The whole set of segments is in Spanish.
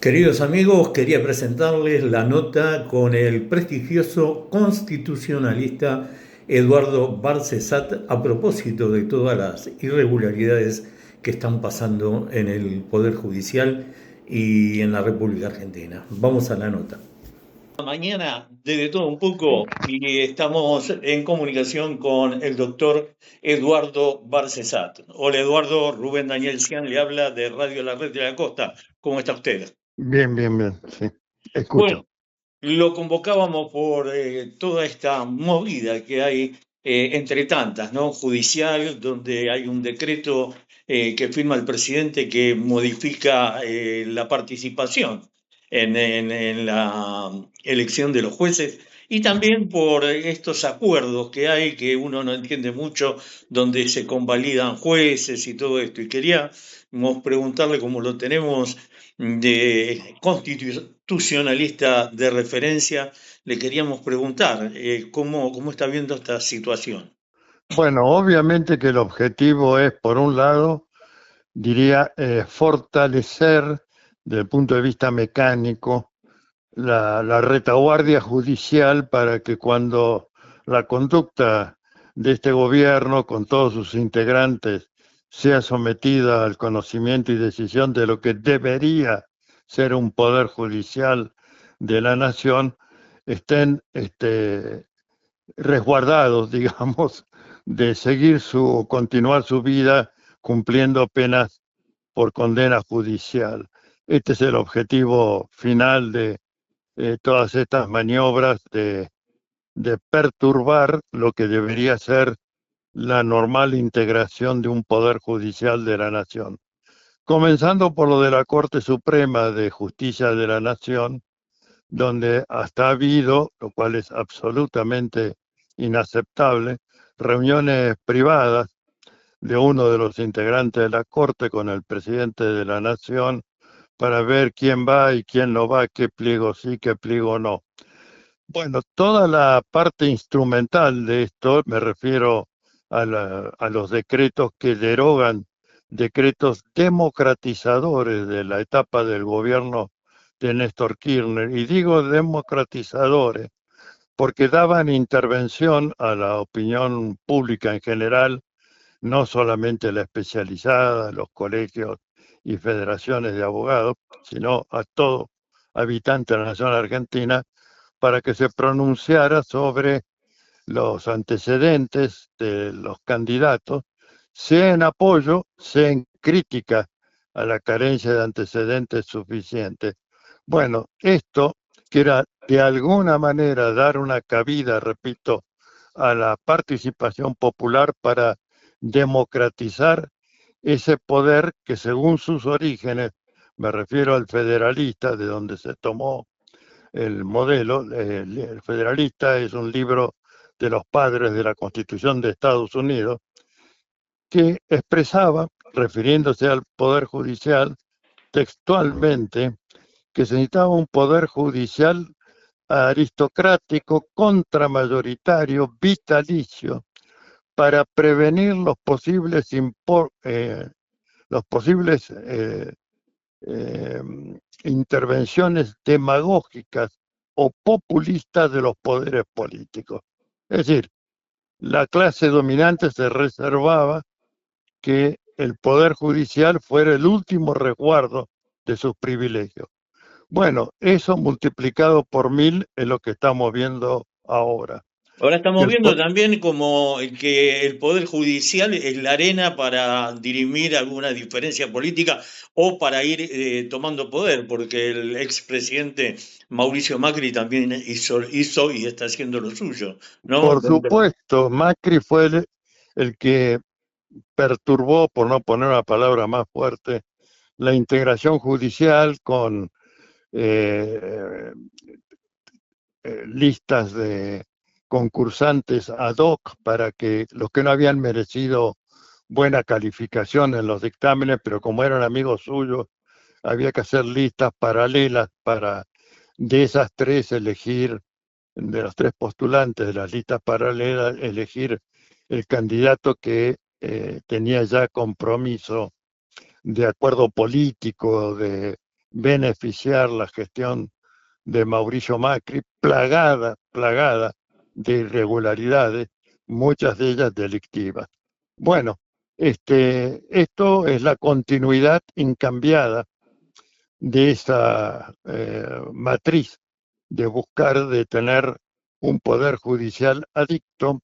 Queridos amigos, quería presentarles la nota con el prestigioso constitucionalista Eduardo Barcesat a propósito de todas las irregularidades que están pasando en el Poder Judicial y en la República Argentina. Vamos a la nota. Mañana, de todo un poco, y estamos en comunicación con el doctor Eduardo Barcesat. Hola Eduardo, Rubén Daniel Cian le habla de Radio La Red de la Costa. ¿Cómo está usted? Bien, bien, bien, sí. Escucho. Bueno, lo convocábamos por toda esta movida que hay entre tantas, ¿no? Judicial, donde hay un decreto que firma el presidente que modifica la participación en la elección de los jueces, y también por estos acuerdos que hay que uno no entiende mucho, donde se convalidan jueces y todo esto. Y queríamos preguntarle, como lo tenemos de constitucionalista de referencia, le queríamos preguntar cómo está viendo esta situación. Bueno, obviamente que el objetivo es, por un lado, diría, fortalecer desde el punto de vista mecánico la retaguardia judicial para que cuando la conducta de este gobierno con todos sus integrantes sea sometida al conocimiento y decisión de lo que debería ser un poder judicial de la nación, estén resguardados, digamos, de seguir continuar su vida cumpliendo penas por condena judicial. Este es el objetivo final de todas estas maniobras de perturbar lo que debería ser la normal integración de un poder judicial de la nación. Comenzando por lo de la Corte Suprema de Justicia de la Nación, donde hasta ha habido, lo cual es absolutamente inaceptable, reuniones privadas de uno de los integrantes de la Corte con el presidente de la Nación para ver quién va y quién no va, qué pliego sí, qué pliego no. Bueno, toda la parte instrumental de esto, me refiero a los decretos que derogan, decretos democratizadores de la etapa del gobierno de Néstor Kirchner. Y digo democratizadores porque daban intervención a la opinión pública en general, no solamente la especializada, los colegios y federaciones de abogados, sino a todo habitante de la nación argentina, para que se pronunciara sobre los antecedentes de los candidatos, sea en apoyo, sea en crítica a la carencia de antecedentes suficientes. Bueno, esto que era de alguna manera dar una cabida, repito, a la participación popular para democratizar ese poder que según sus orígenes, me refiero al federalista, de donde se tomó el modelo, el federalista es un libro de los padres de la Constitución de Estados Unidos, que expresaba, refiriéndose al Poder Judicial, textualmente, que se necesitaba un Poder Judicial aristocrático, contramayoritario, vitalicio, para prevenir los posibles eh, intervenciones demagógicas o populistas de los poderes políticos. Es decir, la clase dominante se reservaba que el poder judicial fuera el último resguardo de sus privilegios. Bueno, eso multiplicado por 1000 es lo que estamos viendo ahora. Ahora Que estamos el, viendo también como que el Poder Judicial es la arena para dirimir alguna diferencia política o para ir tomando poder, porque el expresidente Mauricio Macri también hizo y está haciendo lo suyo, ¿no? por supuesto, Macri fue el que perturbó, por no poner una palabra más fuerte, la integración judicial con eh, listas de concursantes ad hoc para que los que no habían merecido buena calificación en los dictámenes, pero como eran amigos suyos, había que hacer listas paralelas para de esas tres elegir, de los tres postulantes de las listas paralelas, elegir el candidato que tenía ya compromiso de acuerdo político, de beneficiar la gestión de Mauricio Macri, plagada de irregularidades, muchas de ellas delictivas. Bueno, esto es la continuidad incambiada de esa matriz de buscar de tener un poder judicial adicto,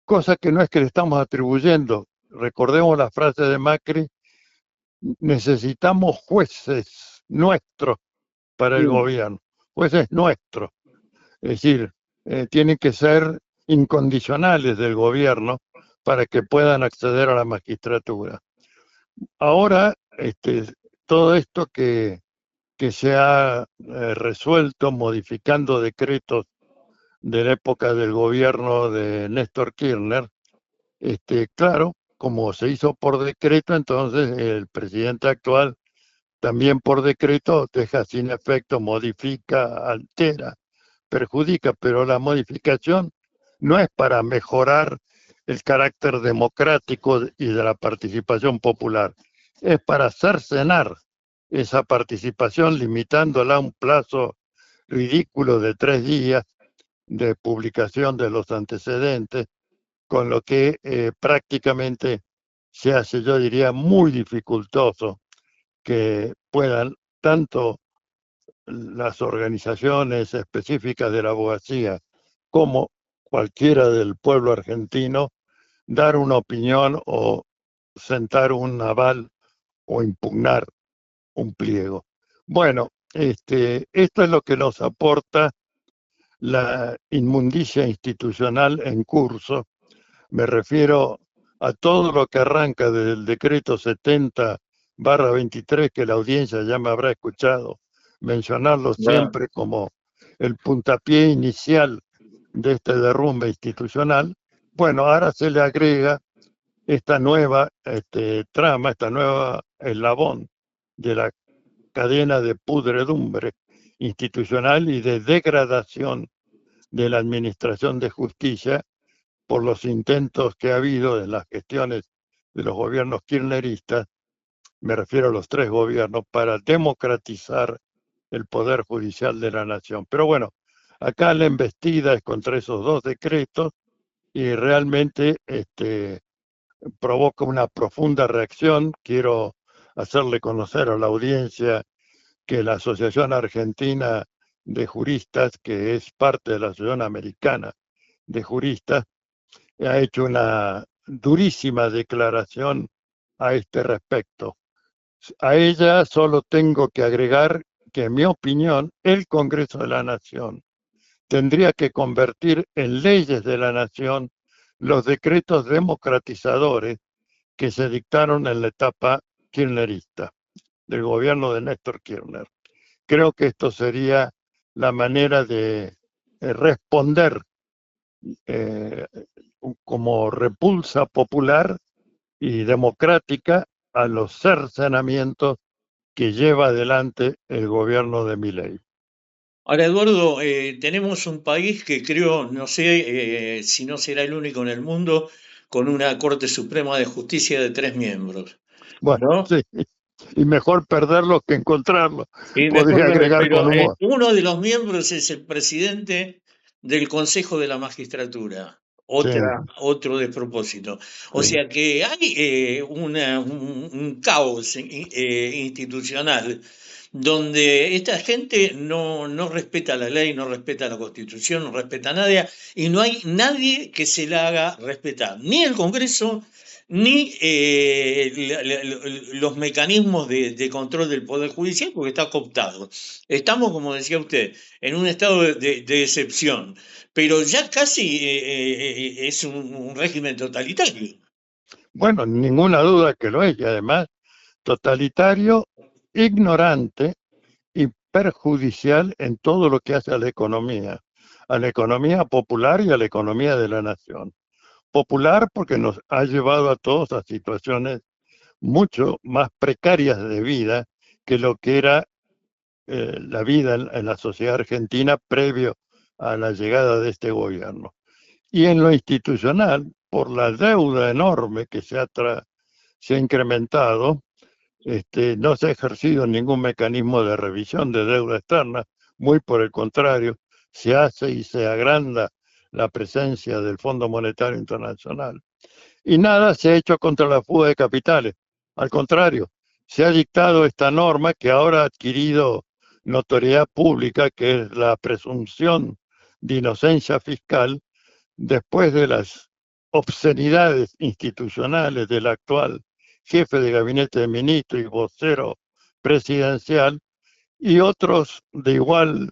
cosa que no es que le estamos atribuyendo. Recordemos la frase de Macri: necesitamos jueces nuestros para el Sí. gobierno, jueces nuestros. Es decir, tienen que ser incondicionales del gobierno para que puedan acceder a la magistratura. Ahora, todo esto que se ha resuelto modificando decretos de la época del gobierno de Néstor Kirchner, claro, como se hizo por decreto, entonces el presidente actual también por decreto deja sin efecto, modifica, altera, perjudica, pero la modificación no es para mejorar el carácter democrático y de la participación popular, es para cercenar esa participación limitándola a un plazo ridículo de 3 días de publicación de los antecedentes, con lo que prácticamente se hace, yo diría, muy dificultoso que puedan tanto las organizaciones específicas de la abogacía como cualquiera del pueblo argentino dar una opinión o sentar un aval o impugnar un pliego. Bueno, esto es lo que nos aporta la inmundicia institucional en curso. Me refiero a todo lo que arranca desde el decreto 70/23, que la audiencia ya me habrá escuchado mencionarlo Claro. siempre como el puntapié inicial de este derrumbe institucional. Bueno, ahora se le agrega esta nueva trama, esta nueva eslabón de la cadena de pudredumbre institucional y de degradación de la administración de justicia por los intentos que ha habido en las gestiones de los gobiernos kirchneristas, me refiero a los 3 gobiernos, para democratizar el poder judicial de la nación. Pero bueno, acá la embestida es contra esos 2 decretos y realmente provoca una profunda reacción. Quiero hacerle conocer a la audiencia que la Asociación Argentina de Juristas, que es parte de la Asociación Americana de Juristas, ha hecho una durísima declaración a este respecto. A ella solo tengo que agregar que, en mi opinión, el Congreso de la Nación tendría que convertir en leyes de la Nación los decretos democratizadores que se dictaron en la etapa kirchnerista, del gobierno de Néstor Kirchner. Creo que esto sería la manera de responder eh, como repulsa popular y democrática a los cercenamientos que lleva adelante el gobierno de Milei. Ahora, Eduardo, tenemos un país que creo, no sé si no será el único en el mundo, con una Corte Suprema de Justicia de 3 miembros, Bueno, ¿no? sí, y mejor perderlo que encontrarlo, Y mejor, podría agregar con pero humor. uno de los miembros es el presidente del Consejo de la Magistratura. Sí, Otro despropósito. O sí. sea que hay un caos institucional donde esta gente no respeta la ley, no respeta la Constitución, no respeta a nadie, y no hay nadie que se la haga respetar, ni el Congreso, ni los mecanismos de control del Poder Judicial, porque está cooptado. Estamos, como decía usted, en un estado de excepción, pero ya casi es un régimen totalitario. Bueno, ninguna duda que lo es, y además totalitario, ignorante y perjudicial en todo lo que hace a la economía popular y a la economía de la nación. Popular porque nos ha llevado a todos a situaciones mucho más precarias de vida que lo que era la vida en la sociedad argentina previo a la llegada de este gobierno. Y en lo institucional, por la deuda enorme que se ha incrementado, no se ha ejercido ningún mecanismo de revisión de deuda externa, muy por el contrario, se hace y se agranda la presencia del Fondo Monetario Internacional. Y nada se ha hecho contra la fuga de capitales. Al contrario, se ha dictado esta norma que ahora ha adquirido notoriedad pública, que es la presunción de inocencia fiscal, después de las obscenidades institucionales del actual jefe de gabinete de ministros y vocero presidencial, y otros de igual,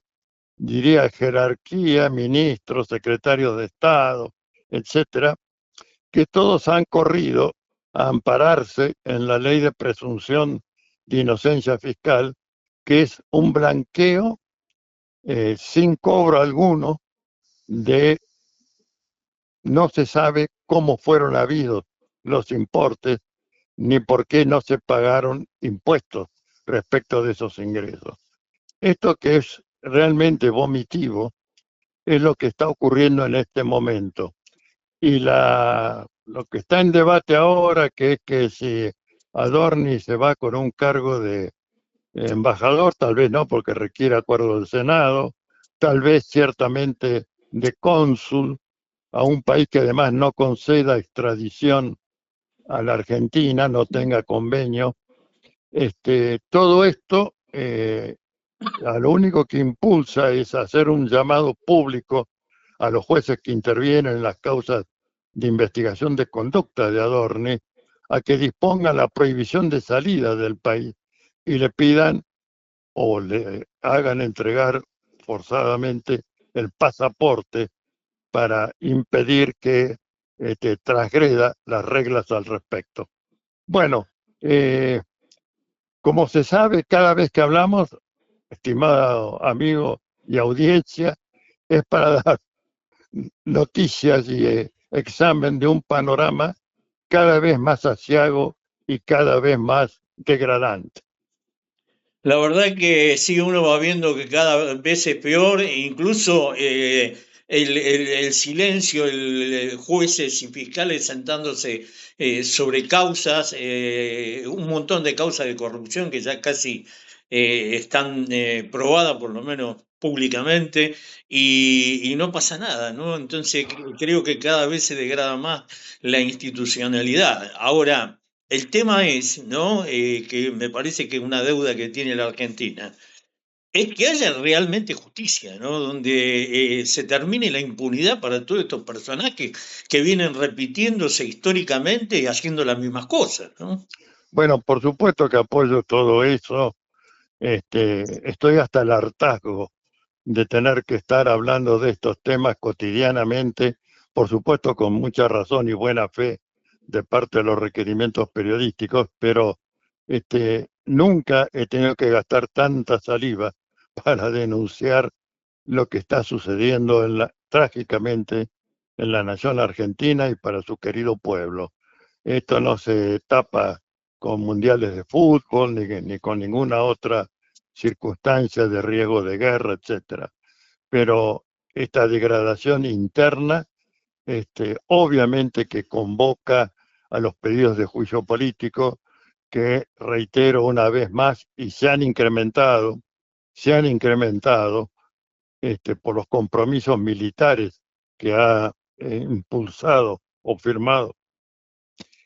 diría, jerarquía, ministros, secretarios de Estado, etcétera, que todos han corrido a ampararse en la ley de presunción de inocencia fiscal, que es un blanqueo sin cobro alguno de, no se sabe cómo fueron habidos los importes ni por qué no se pagaron impuestos respecto de esos ingresos. Esto, que es realmente vomitivo, es lo que está ocurriendo en este momento. Y lo que está en debate ahora, que es que si Adorni se va con un cargo de embajador, tal vez no, porque requiere acuerdo del Senado, tal vez ciertamente de cónsul a un país que además no conceda extradición a la Argentina, no tenga convenio. Todo esto a lo único que impulsa es hacer un llamado público a los jueces que intervienen en las causas de investigación de conducta de Adorni a que dispongan la prohibición de salida del país y le pidan o le hagan entregar forzadamente el pasaporte para impedir que transgreda las reglas al respecto. Bueno, como se sabe, cada vez que hablamos, estimado amigo y audiencia, es para dar noticias y examen de un panorama cada vez más aciago y cada vez más degradante. La verdad que sí, uno va viendo que cada vez es peor, e incluso el silencio, jueces y fiscales sentándose sobre causas, un montón de causas de corrupción que ya casi están probadas, por lo menos públicamente, y no pasa nada, ¿no? Entonces creo que cada vez se degrada más la institucionalidad. Ahora, el tema es, ¿no? Que me parece que es una deuda que tiene la Argentina, es que haya realmente justicia, ¿no? Donde se termine la impunidad para todos estos personajes que vienen repitiéndose históricamente y haciendo las mismas cosas, ¿no? Bueno, por supuesto que apoyo todo eso. Estoy hasta el hartazgo de tener que estar hablando de estos temas cotidianamente, por supuesto con mucha razón y buena fe de parte de los requerimientos periodísticos, pero nunca he tenido que gastar tanta saliva para denunciar lo que está sucediendo trágicamente en la nación argentina y para su querido pueblo. Esto no se tapa con mundiales de fútbol ni con ninguna otra circunstancia de riesgo de guerra, etcétera. Pero esta degradación interna, obviamente que convoca a los pedidos de juicio político que, reitero una vez más, y se han incrementado por los compromisos militares que ha impulsado o firmado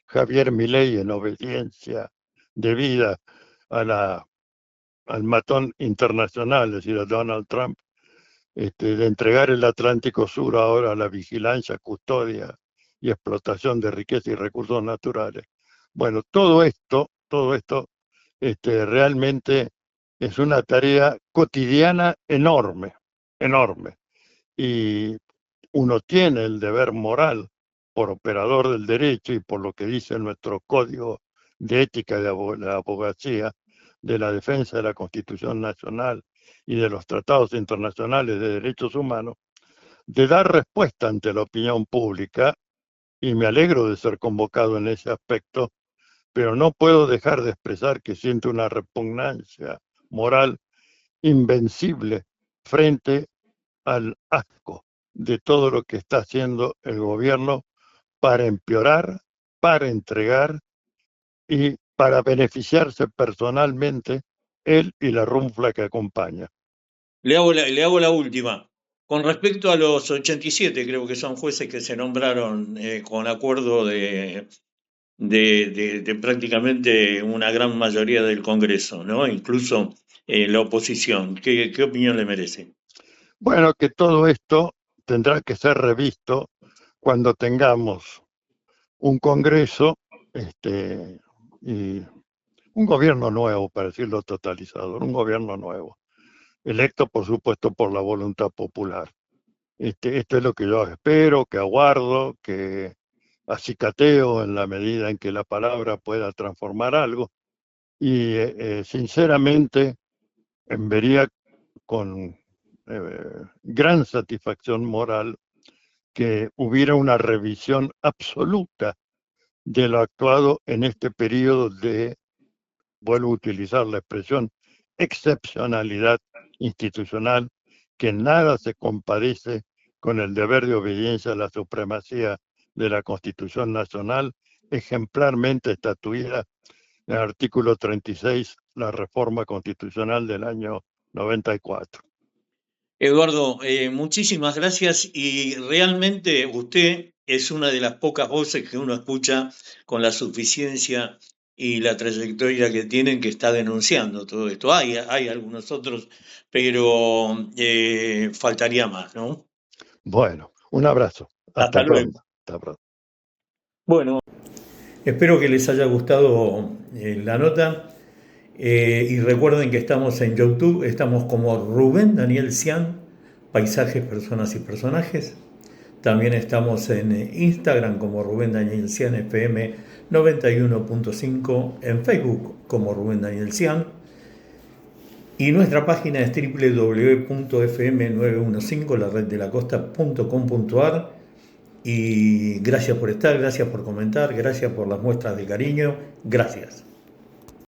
Javier Milei en obediencia debida al matón internacional, es decir, a Donald Trump, de entregar el Atlántico Sur ahora a la vigilancia, custodia y explotación de riqueza y recursos naturales. Bueno, todo esto realmente es una tarea cotidiana enorme, enorme. Y uno tiene el deber moral, por operador del derecho y por lo que dice nuestro Código de Ética de la Abogacía, de la defensa de la Constitución Nacional y de los tratados internacionales de derechos humanos, de dar respuesta ante la opinión pública, y me alegro de ser convocado en ese aspecto, pero no puedo dejar de expresar que siento una repugnancia moral invencible frente al asco de todo lo que está haciendo el gobierno para empeorar, para entregar y para beneficiarse personalmente él y la runfla que acompaña. Le hago la última. Con respecto a los 87, creo que son jueces que se nombraron con acuerdo de prácticamente una gran mayoría del Congreso, ¿no? Incluso la oposición. ¿Qué opinión le merece? Bueno, que todo esto tendrá que ser revisto cuando tengamos un Congreso y un gobierno nuevo, para decirlo totalizador, un gobierno nuevo, electo por supuesto por la voluntad popular. Esto es lo que yo espero, que aguardo, que acicateo en la medida en que la palabra pueda transformar algo. Y sinceramente vería con gran satisfacción moral que hubiera una revisión absoluta de lo actuado en este periodo de, vuelvo a utilizar la expresión, excepcionalidad institucional, que nada se compadece con el deber de obediencia a la supremacía de la Constitución Nacional, ejemplarmente estatuida en el artículo 36, la reforma constitucional del año 94. Eduardo, muchísimas gracias y realmente usted es una de las pocas voces que uno escucha con la suficiencia y la trayectoria que tienen que está denunciando todo esto. Hay algunos otros, pero faltaría más, ¿no? Bueno, un abrazo. Hasta Hasta luego. pronto. Hasta pronto. Bueno, espero que les haya gustado la nota. Y recuerden que estamos en YouTube, estamos como Rubén Daniel Cian, Paisajes, Personas y Personajes. También estamos en Instagram como Rubén Daniel Cian FM 91.5, en Facebook como Rubén Daniel Cian. Y nuestra página es www.fm915, la red de la costa.com.ar. Y gracias por estar, gracias por comentar, gracias por las muestras de cariño, gracias.